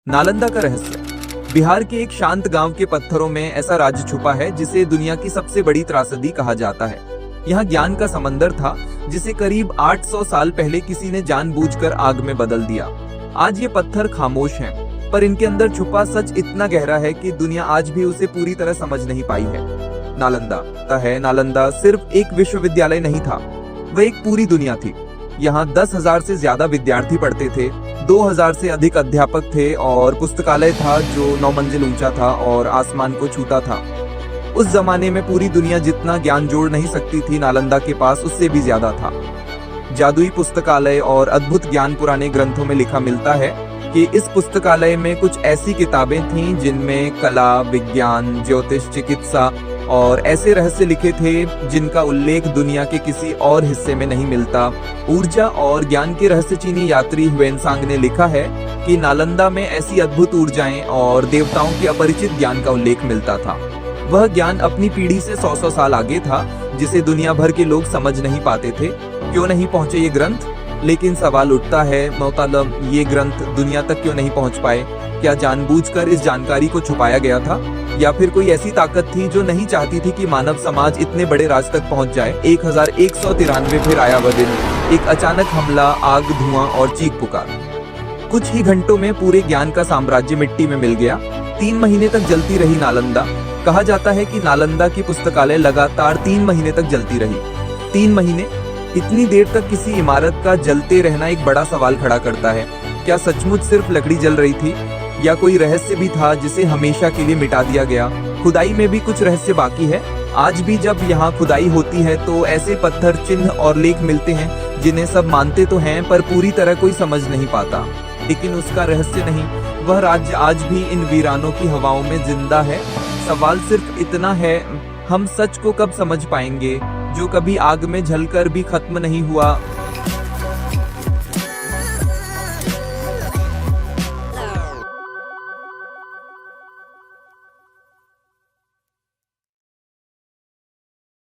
नालंदा का रहस्य। बिहार के एक शांत गांव के पत्थरों में ऐसा राज छुपा है जिसे दुनिया की सबसे बड़ी त्रासदी कहा जाता है। यहाँ ज्ञान का समंदर था जिसे करीब 800 साल पहले किसी ने जानबूझकर आग में बदल दिया। आज ये पत्थर खामोश हैं, पर इनके अंदर छुपा सच इतना गहरा है कि दुनिया आज भी उसे पूरी तरह समझ नहीं पाई है। नालंदा सिर्फ एक विश्वविद्यालय नहीं था, वह एक पूरी दुनिया थी। यहाँ 10,000 से ज्यादा विद्यार्थी पढ़ते थे, 2,000 से अधिक अध्यापक थे और पुस्तकालय था जो 9 मंजिल ऊंचा था और आसमान को छूता था। उस जमाने में पूरी दुनिया जितना ज्ञान जोड़ नहीं सकती थी, नालंदा के पास उससे भी ज्यादा था। जादुई पुस्तकालय और अद्भुत ज्ञान पुराने ग्रंथों में लिखा मिलता है कि इस पुस्तकालय में कुछ ऐसी किताबें थीं जिनमें कला, विज्ञान, ज्योतिष, चिकित्सा और ऐसे रहस्य लिखे थे जिनका उल्लेख दुनिया के किसी और हिस्से में नहीं मिलता। ऊर्जा और ज्ञान के रहस्य चीनी यात्री ह्वेनसांग ने लिखा है कि नालंदा में ऐसी अद्भुत ऊर्जाएं और देवताओं के अपरिचित ज्ञान का उल्लेख मिलता था। वह ज्ञान अपनी पीढ़ी से 100 साल आगे था, जिसे दुनिया भर के लोग समझ नहीं पाते थे। क्यों नहीं पहुंचे ये ग्रंथ? लेकिन सवाल उठता है, मोहतरम, ये ग्रंथ दुनिया तक क्यों नहीं पहुंच पाए? क्या जानबूझकर इस जानकारी को छुपाया गया था, या फिर कोई ऐसी ताकत थी जो नहीं चाहती थी कि मानव समाज इतने बड़े राज तक पहुंच जाए? 1193 फिर आया वह दिन, एक अचानक हमला, आग, धुआं और चीख पुकार। कुछ ही घंटों में पूरे ज्ञान का साम्राज्य मिट्टी में मिल गया। 3 महीने तक जलती रही नालंदा। कहा जाता है कि नालंदा की पुस्तकालय लगातार 3 महीने तक जलती रही। 3 महीने, इतनी देर तक किसी इमारत का जलते रहना एक बड़ा सवाल खड़ा करता है। क्या सचमुच सिर्फ लकड़ी जल रही थी, या कोई रहस्य भी था जिसे हमेशा के लिए मिटा दिया गया? खुदाई में भी कुछ रहस्य बाकी है। आज भी जब यहाँ खुदाई होती है तो ऐसे पत्थर, चिन्ह और लेख मिलते हैं जिन्हें सब मानते तो हैं, पर पूरी तरह कोई समझ नहीं पाता। लेकिन उसका रहस्य नहीं, वह राज्य आज भी इन वीरानों की हवाओं में जिंदा है। सवाल सिर्फ इतना है, हम सच को कब समझ पाएंगे, जो कभी आग में जलकर भी खत्म नहीं हुआ?